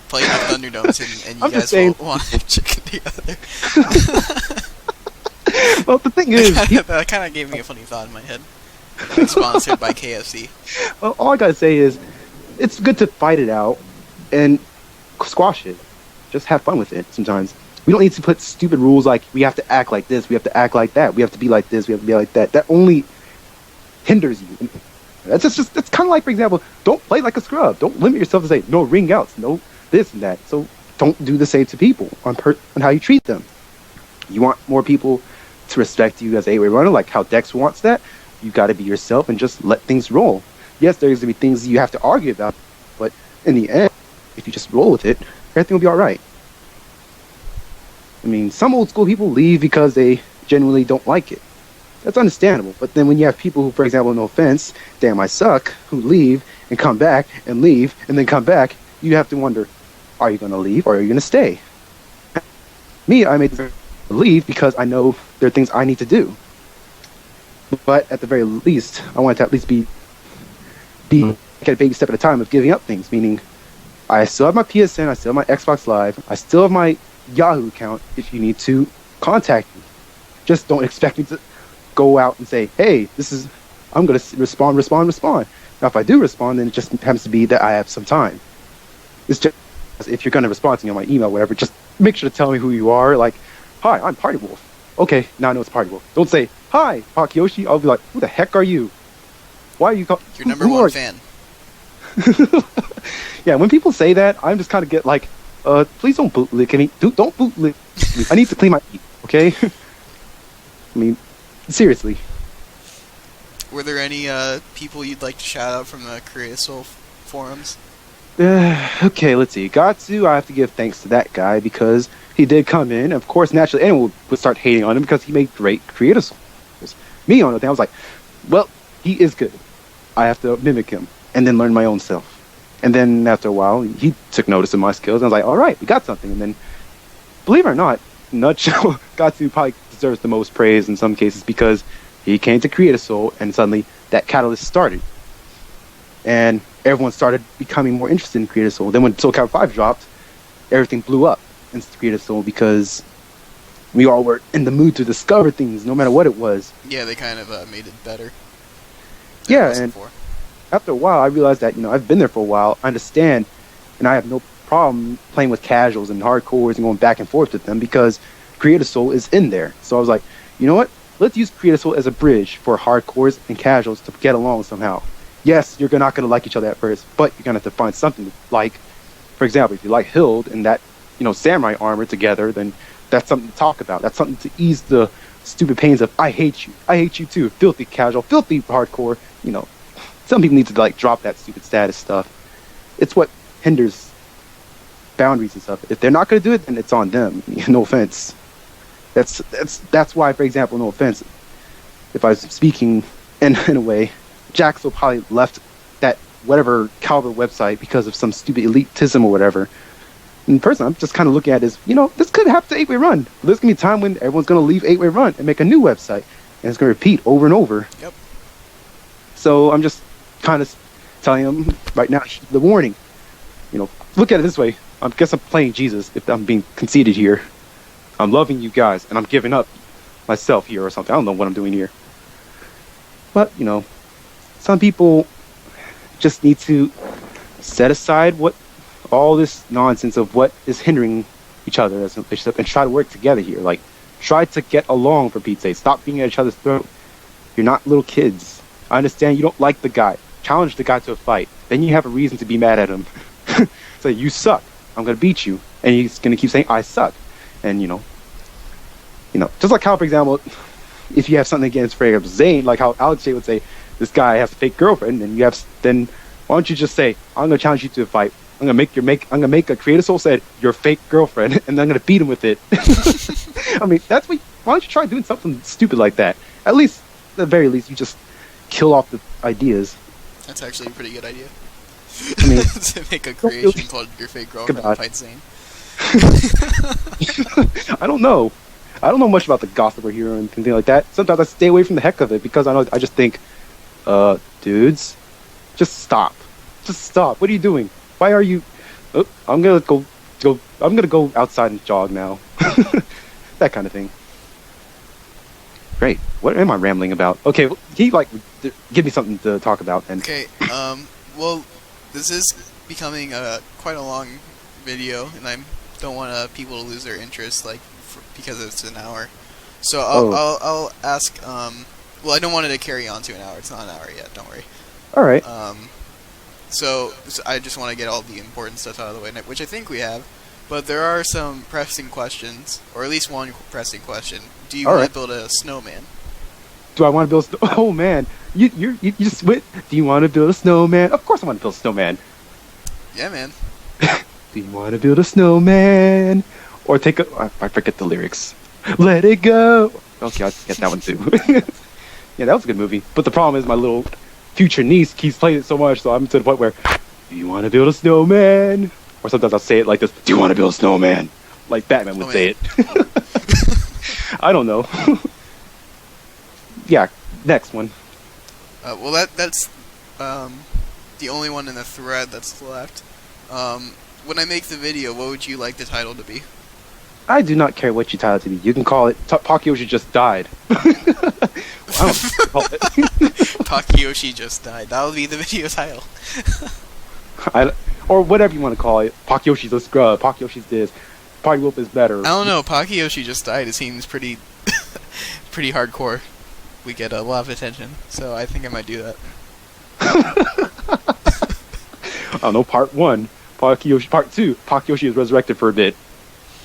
Playing with Thunderdomes and you I'm guys saying, want to have chicken together. Well, the thing is, that kind of gave me a funny thought in my head. Like sponsored by KFC. well, all I gotta say is, it's good to fight it out and squash it. Just have fun with it sometimes. We don't need to put stupid rules like we have to act like this, we have to act like that, we have to be like this, we have to be like that. That only hinders you. That's kind of like, for example, don't play like a scrub. Don't limit yourself to say no ring outs, no this and that. So don't do the same to people on how you treat them. You want more people to respect you as a 8-way runner, like how Dex wants that. You got to be yourself and just let things roll. Yes, there's going to be things you have to argue about, but in the end, if you just roll with it, everything will be all right. I mean, some old school people leave because they genuinely don't like it. That's understandable. But then when you have people who, for example, no offense, damn, I suck, who leave and come back and leave and then come back, you have to wonder, are you going to leave or are you going to stay? Me, I made the leave because I know there are things I need to do. But at the very least, I want to at least be take a baby step at a time of giving up things, meaning I still have my PSN, I still have my Xbox Live, I still have my Yahoo account if you need to contact me. Just don't expect me to go out and say, hey, I'm going to respond. Now, if I do respond, then it just happens to be that I have some time. It's just, if you're going to respond to me on my email, whatever, just make sure to tell me who you are. Like, hi, I'm Party Wolf. Okay, now I know it's Party Wolf. Don't say, hi, Pocky Yoshi. I'll be like, who the heck are you? Why are you Your number one fan. Yeah, when people say that, I'm just kind of get like, please don't bootlick me. Don't bootlick me. I need to clean my feet, okay? I mean, seriously. Were there any people you'd like to shout out from the Creative Soul forums? Okay, let's see. Gatsu, I have to give thanks to that guy because he did come in. Of course, naturally, anyone would start hating on him because he made great Creative Souls. Me, on the other hand, I was like, well, he is good. I have to mimic him and then learn my own self. And then after a while, he took notice of my skills. And I was like, all right, we got something. And then, believe it or not, nutshell, Gatsu probably deserves the most praise in some cases because he came to Creative Soul and suddenly that catalyst started. And everyone started becoming more interested in Creative Soul. Then when SoulCal 5 dropped, everything blew up in Creative Soul because we all were in the mood to discover things no matter what it was. Yeah, they kind of made it better. Yeah, and after a while, I realized that, I've been there for a while. I understand, and I have no problem playing with casuals and hardcores and going back and forth with them because Creative Soul is in there. So I was like, you know what? Let's use Creative Soul as a bridge for hardcores and casuals to get along somehow. Yes, you're not going to like each other at first, but you're going to have to find something to like. For example, if you like Hild and that, samurai armor together, then that's something to talk about. That's something to ease the stupid pains of, I hate you too, filthy casual, filthy hardcore. Some people need to drop that stupid status stuff. It's what hinders boundaries and stuff. If they're not going to do it, then it's on them. No offense. That's why, for example, no offense, if I was speaking in a way, Jaxo probably left that whatever Calvert website because of some stupid elitism or whatever. And personally, I'm just kind of looking at it as, this could happen to 8-Way Run. There's going to be a time when everyone's going to leave 8-Way Run and make a new website. And it's going to repeat over and over. Yep. So I'm just kind of telling them right now, the warning. Look at it this way. I guess I'm playing Jesus if I'm being conceited here. I'm loving you guys, and I'm giving up myself here or something. I don't know what I'm doing here. But, some people just need to set aside all this nonsense of what is hindering each other as a relationship and try to work together here. Try to get along, for Pete's sake. Stop being at each other's throat. You're not little kids. I understand you don't like the guy. Challenge the guy to a fight. Then you have a reason to be mad at him. Say, you suck. I'm going to beat you. And he's going to keep saying, I suck. And, just like how, for example, if you have something against, for example, Zayn, like how Alex J would say, this guy has a fake girlfriend, and then why don't you just say, I'm going to challenge you to a fight I'm gonna make a creative soul said your fake girlfriend, and I'm gonna beat him with it. I mean, that's what. Why don't you try doing something stupid like that? At least, at the very least, you just kill off the ideas. That's actually a pretty good idea. I mean, to make a creation called Your Fake Girlfriend and Fight Zane. I don't know. I don't know much about the gossip or hero and anything like that. Sometimes I stay away from the heck of it because I just think, dudes, just stop. Just stop. What are you doing? Why are you? Oh, I'm gonna go outside and jog now. That kind of thing. Great. What am I rambling about? Okay, give me something to talk about then. Okay. Well, this is becoming quite a long video, and I don't want people to lose their interest, because it's an hour. So I'll ask. Well, I don't want it to carry on to an hour. It's not an hour yet. Don't worry. All right. So I just want to get all the important stuff out of the way, which I think we have. But there are some pressing questions, or at least one pressing question. Do you want to build a snowman? Do I want to build oh man, you just went. Do you want to build a snowman? Of course I want to build a snowman. Yeah, man. Do you want to build a snowman? Or I forget the lyrics. Let it go. Okay, I'll get that one too. Yeah, that was a good movie. But the problem is my little future niece keeps playing it so much, so I'm to the point where, do you want to build a snowman? Or sometimes I'll say it like this, do you want to build a snowman? Like Batman would say it. I don't know. Yeah, next one. Well, that's the only one in the thread that's left. When I make the video, what would you like the title to be? I do not care what you title it to be. You can call it Pocky Yoshi just died. I don't call it. Pocky Yoshi just died. That would be the video title. Or whatever you want to call it. Pocky Yoshi's a scrub. Pocky Yoshi's this. Party Whoop is better. I don't know. Pocky Yoshi just died. It seems pretty hardcore. We get a lot of attention, so I think I might do that. I don't know. Part 1, Pocky Yoshi. Part 2, Pocky Yoshi is resurrected for a bit.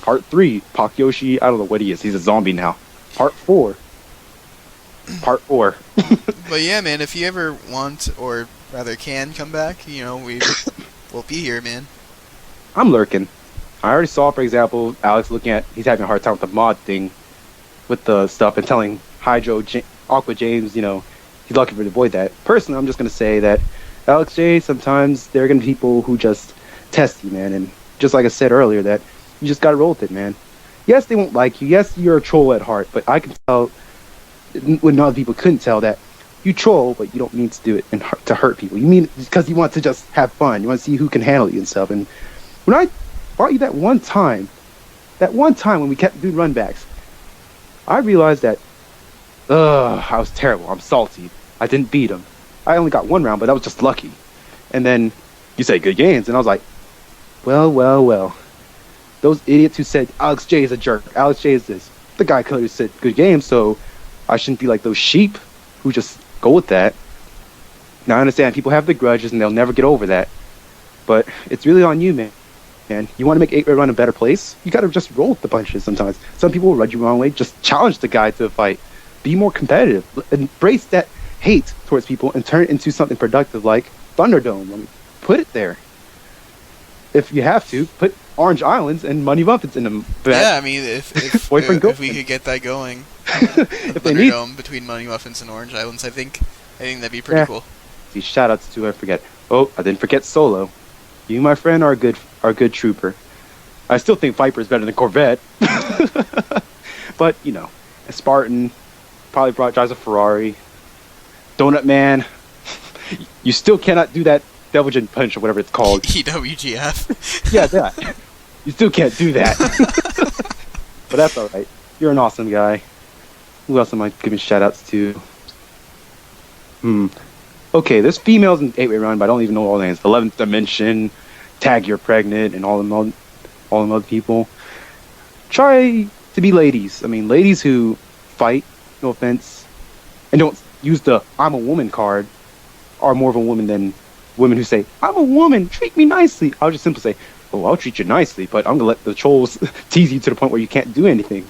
Part 3, Pocky Yoshi. I don't know what he is. He's a zombie now. Part 4. Part 4. But yeah, man. If you ever want, or rather can, come back, we'll be here, man. I'm lurking. I already saw, for example, Alex he's having a hard time with the mod thing, with the stuff, and telling Aqua James, he's lucky to avoid that. Personally, I'm just going to say that, Alex J, sometimes there are going to be people who just test you, man, and just like I said earlier, that you just got to roll with it, man. Yes, they won't like you. Yes, you're a troll at heart, but I can tell, when other people couldn't tell, that you troll, but you don't mean to do it to hurt people. You mean because you want to just have fun. You want to see who can handle you and stuff. And when I fought you that one time when we kept doing runbacks, I realized that, I was terrible. I'm salty. I didn't beat him. I only got one round, but that was just lucky. And then you say good games, and I was like, well. Those idiots who said Alex J is a jerk. Alex J is this. The guy clearly said good games, so I shouldn't be like those sheep who just go with that. Now I understand people have the grudges and they'll never get over that, but it's really on you, man. And you want to make 8-Red Run a better place? You got to just roll with the punches sometimes. Some people will rub you the wrong way. Just challenge the guy to a fight. Be more competitive. Embrace that hate towards people and turn it into something productive like Thunderdome. Put it there. If you have to, put Orange Islands and Money Muffins in them. Yeah, I mean, if we could get that going, if Thunderdome between Money Muffins and Orange Islands, I think that'd be pretty cool. See, shout outs to I didn't forget Solo. You, my friend, are a good trooper. I still think Viper is better than Corvette. But, a Spartan probably drives a Ferrari. Donut Man, you still cannot do that Devil Jin Punch or whatever it's called. EWGF. Yeah, that. You still can't do that. But that's alright. You're an awesome guy. Who else am I giving shout outs to? Okay, there's females in 8-Way Run, but I don't even know all the names. 11th Dimension, Tag You're Pregnant, and all them other people. Try to be ladies. I mean, ladies who fight, no offense, and don't use the I'm a woman card, are more of a woman than women who say, I'm a woman, treat me nicely. I'll just simply say, oh, I'll treat you nicely, but I'm going to let the trolls tease you to the point where you can't do anything.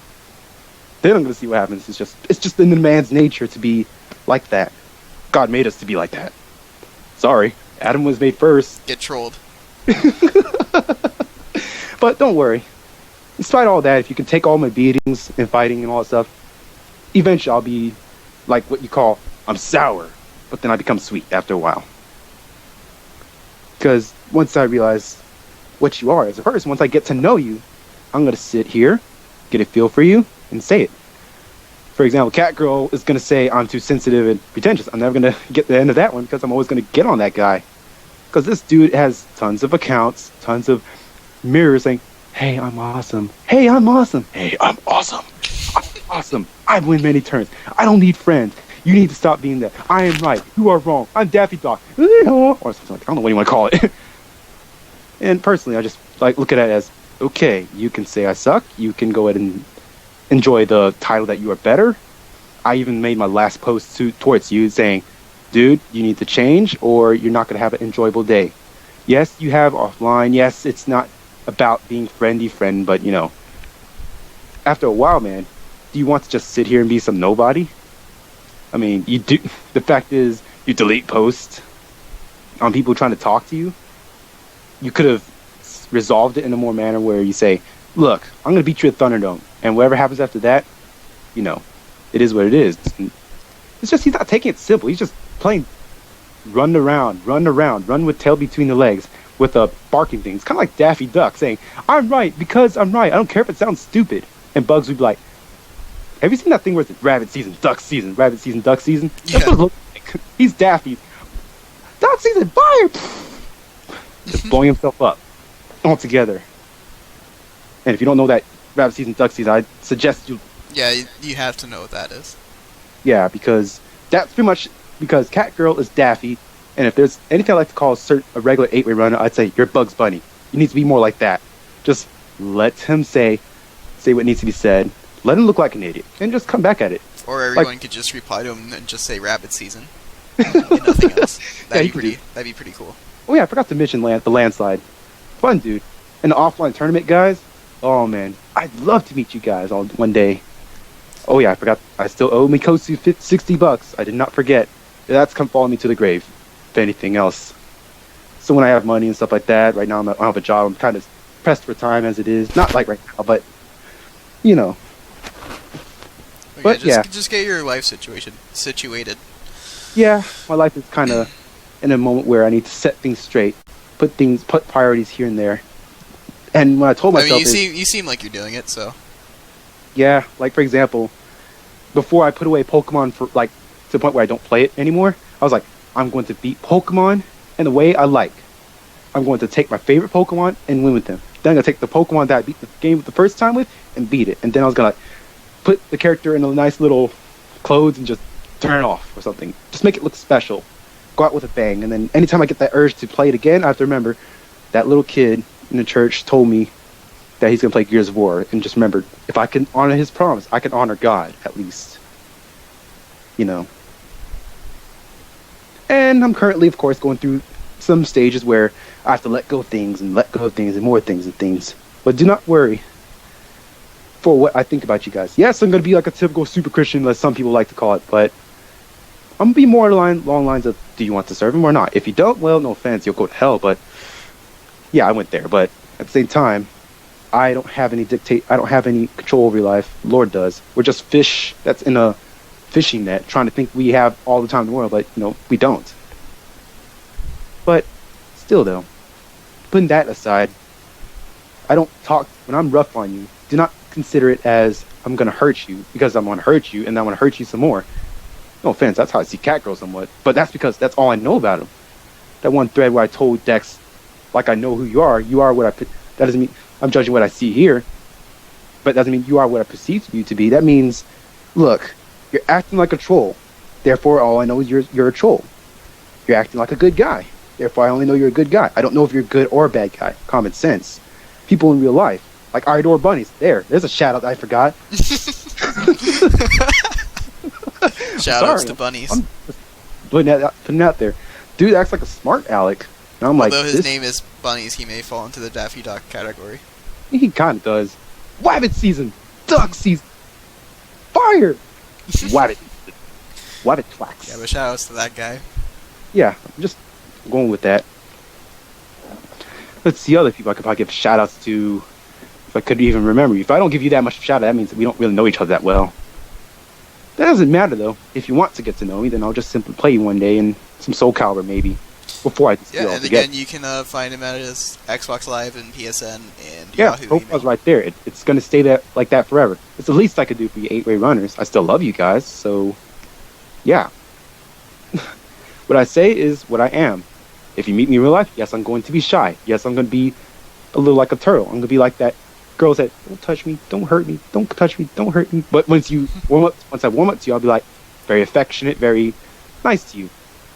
Then I'm going to see what happens. It's just in the man's nature to be like that. God made us to be like that. Sorry, Adam was made first. Get trolled. But don't worry. Despite all that, if you can take all my beatings and fighting and all that stuff, eventually I'll be like what you call, I'm sour. But then I become sweet after a while. Because once I realize what you are as a person, once I get to know you, I'm going to sit here, get a feel for you, and say it. For example, Cat Girl is going to say I'm too sensitive and pretentious. I'm never going to get the end of that one because I'm always going to get on that guy. Because this dude has tons of accounts, tons of mirrors saying, hey, I'm awesome. Hey, I'm awesome. Hey, I'm awesome. I'm awesome. I win many turns. I don't need friends. You need to stop being that. I am right. You are wrong. I'm Daffy Duck. Or something like, I don't know what you want to call it. And personally, I just like look at it as, okay, you can say I suck. You can go ahead and enjoy the title that you are better. I even made my last post towards you saying, dude, you need to change or you're not going to have an enjoyable day. Yes, you have offline. Yes, it's not about being friend, but, you know, after a while, man, do you want to just sit here and be some nobody? I mean, you do. The fact is, you delete posts on people trying to talk to you. You could have resolved it in a more manner where you say, look, I'm going to beat you at Thunderdome. And whatever happens after that, you know, it is what it is. And it's just he's not taking it simple. He's just playing run with tail between the legs with a barking thing. It's kind of like Daffy Duck saying, I'm right because I'm right. I don't care if it sounds stupid. And Bugs would be like, have you seen that thing where it's rabbit season, duck season, rabbit season, duck season? Yeah. That's what it looks like. He's Daffy. Duck season, fire! Just blowing himself up altogether. And if you don't know that rabbit season, duck season, I suggest you... Yeah, you have to know what that is. Yeah, because that's pretty much... Because Catgirl is Daffy, and if there's anything I like to call a regular 8-way runner, I'd say you're Bugs Bunny. You need to be more like that. Just let him say what needs to be said. Let him look like an idiot, and just come back at it. Or everyone could just reply to him and just say rabbit season. And nothing else. That'd be pretty cool. Oh yeah, I forgot to mention the landslide. Fun, dude. And the offline tournament guys. Oh man, I'd love to meet you guys all one day. Oh yeah, I forgot. I still owe Mikosu $60. I did not forget. That's come follow me to the grave. If anything else. So when I have money and stuff like that, right now I don't have a job. I'm kind of pressed for time as it is. Not like right now, but you know. Okay, but just get your life situated. Yeah, my life is kind of in a moment where I need to set things straight, put priorities here and there. And when I told myself, you seem like you're doing it, so. Yeah, like for example, before I put away Pokemon for like to the point where I don't play it anymore, I was like, I'm going to beat Pokemon in the way I like. I'm going to take my favorite Pokemon and win with them. Then I'm going to take the Pokemon that I beat the game the first time with and beat it. And then I was going to put the character in a nice little clothes and just turn it off or something. Just make it look special. Go out with a bang. And then anytime I get that urge to play it again, I have to remember that little kid in the church told me that he's going to play Gears of War. And just remember, if I can honor his promise, I can honor God, at least. You know. And I'm currently, of course, going through some stages where I have to let go of things and let go of things and more things and things. But do not worry for what I think about you guys. Yes, I'm going to be like a typical super Christian, as some people like to call it, but I'm going to be more along lines of, do you want to serve him or not? If you don't, well, no offense, you'll go to hell, but yeah, I went there. But at the same time, I don't have any control over your life. The Lord does. We're just fish that's in a fishing net, trying to think we have all the time in the world, but, you know, we don't. But still, though, putting that aside, I don't talk, when I'm rough on you, do not consider it as I'm going to hurt you, because I'm going to hurt you, and I'm going to hurt you some more. No offense, that's how I see Catgirl somewhat, but that's because that's all I know about him. That one thread where I told Dex, like, I know who you are what I, that doesn't mean I'm judging what I see here, but doesn't mean you are what I perceive you to be. That means, look, you're acting like a troll, therefore all I know is you're a troll. You're acting like a good guy, therefore I only know you're a good guy. I don't know if you're a good or a bad guy. Common sense. People in real life, like I adore bunnies. There's a shout out that I forgot. Shout outs to bunnies. I'm just putting it out there. Dude acts like a smart aleck. And I'm Although his name is Bunnies, he may fall into the Daffy Duck category. He kind of does. Wabbit season, duck season, fire. Wabbit twax. Yeah, but shout outs to that guy. Yeah, I'm just going with that. Let's see other people I could probably give shout outs to if I could even remember you. If I don't give you that much of a shout out, that means that we don't really know each other that well. That doesn't matter though. If you want to get to know me, then I'll just simply play you one day in some Soul Calibur maybe. Before I Yeah, and again, you can find him at his Xbox Live and PSN and Yahoo profile's email. right there. It's going to stay that like that forever. It's the least I could do for you 8-way runners. I still love you guys, so yeah. What I say is what I am. If you meet me in real life, yes, I'm going to be shy. Yes, I'm going to be a little like a turtle. I'm going to be like that girl that, don't touch me, don't hurt me, don't touch me, don't hurt me. But once I warm up to you, I'll be like very affectionate, very nice to you.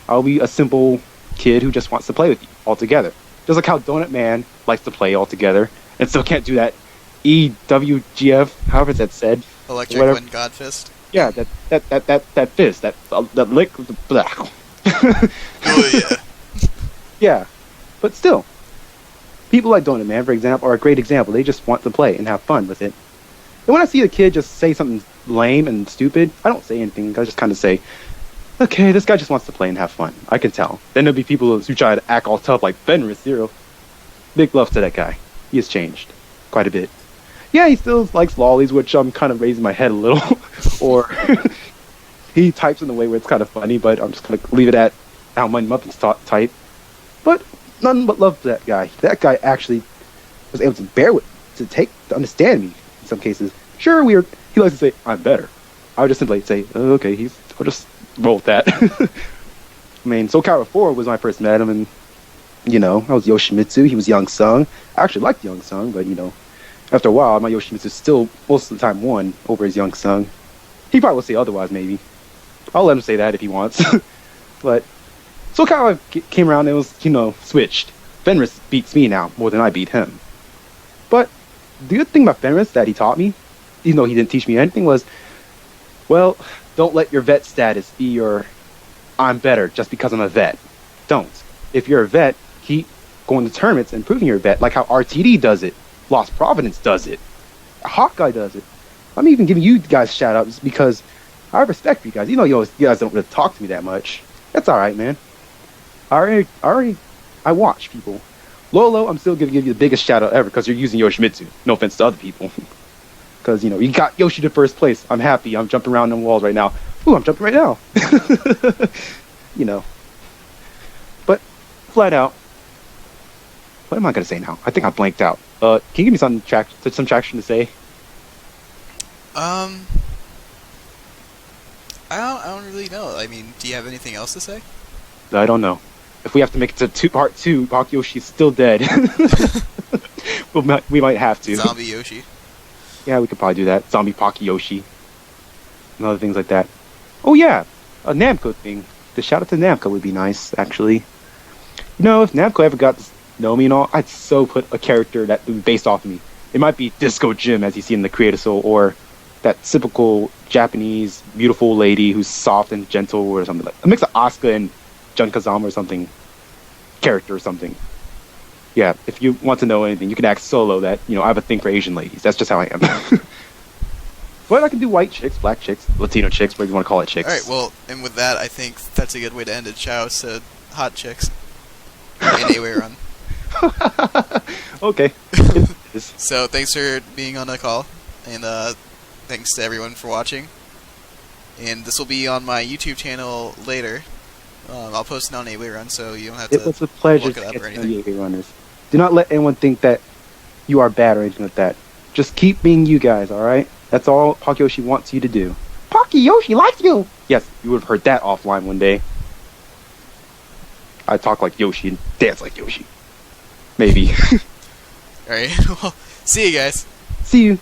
I'll be a simple kid who just wants to play with you all together. Just like how Donut Man likes to play all together and still can't do that EWGF, however that's said. Electric Wind God Fist. Yeah, that fist, that lick. Blah. Oh yeah. Yeah, but still, people like Donut Man, for example, are a great example. They just want to play and have fun with it. And when I see a kid just say something lame and stupid, I don't say anything. I just kind of say, okay, this guy just wants to play and have fun. I can tell. Then there'll be people who try to act all tough like Fenris Zero. Big love to that guy. He has changed quite a bit. Yeah, he still likes lollies, which I'm kind of raising my head a little. Or he types in a way where it's kind of funny, but I'm just going to leave it at how my Muppets type. But none but love to that guy. That guy actually was able to to understand me in some cases. Sure, he likes to say, I'm better. I would just simply say, oh, okay, I'll just roll with that. I mean, Soul Calibur 4 was when I first met him, and, I was Yoshimitsu, he was Young Sung. I actually liked Young Sung, but, after a while, my Yoshimitsu still, most of the time, won over his Young Sung. He probably will say otherwise, maybe. I'll let him say that if he wants. But Soul Calibur came around and it was, switched. Fenris beats me now more than I beat him. But the good thing about Fenris that he taught me, even though he didn't teach me anything, was, well, don't let your vet status be your I'm better just because I'm a vet. Don't. If you're a vet, keep going to tournaments and proving you're a vet, like how RTD does it. Lost Providence does it. Hawkeye does it. I'm even giving you guys shout-outs because I respect you guys. You guys don't really talk to me that much. That's alright, man. I watch people. Lolo, I'm still going to give you the biggest shout-out ever because you're using Yoshimitsu. No offense to other people. Because, you got Yoshi to first place. I'm happy. I'm jumping around on walls right now. Ooh, I'm jumping right now. But, flat out, what am I going to say now? I think I blanked out. Can you give me some traction to say? I don't really know. I mean, do you have anything else to say? I don't know. If we have to make it to part 2, Pocky Yoshi's still dead. we might have to. Zombie Yoshi. Yeah, we could probably do that. Zombie Pocky Yoshi. And other things like that. Oh yeah, a Namco thing. The shout out to Namco would be nice, actually. If Namco ever got to know me and all, I'd so put a character that would be based off of me. It might be Disco Jim, as you see in the Creator Soul, or that typical Japanese beautiful lady who's soft and gentle, or something like a mix of Asuka and Jun Kazama or something. Character or something. Yeah, if you want to know anything, you can ask Solo that, I have a thing for Asian ladies. That's just how I am. But I can do white chicks, black chicks, Latino chicks, whatever you want to call it, chicks. Alright, well, and with that, I think that's a good way to end it. Shouts to hot chicks in 8-way run. Okay. So, thanks for being on the call, and thanks to everyone for watching. And this will be on my YouTube channel later. I'll post it on 8-way run, so you don't have to It was a pleasure look it to up get or to know anything. you, 8-way runners. Do not let anyone think that you are bad or anything like that. Just keep being you guys, alright? That's all Pocky Yoshi wants you to do. Pocky Yoshi likes you! Yes, you would have heard that offline one day. I talk like Yoshi and dance like Yoshi. Maybe. Alright, well, see you guys. See you.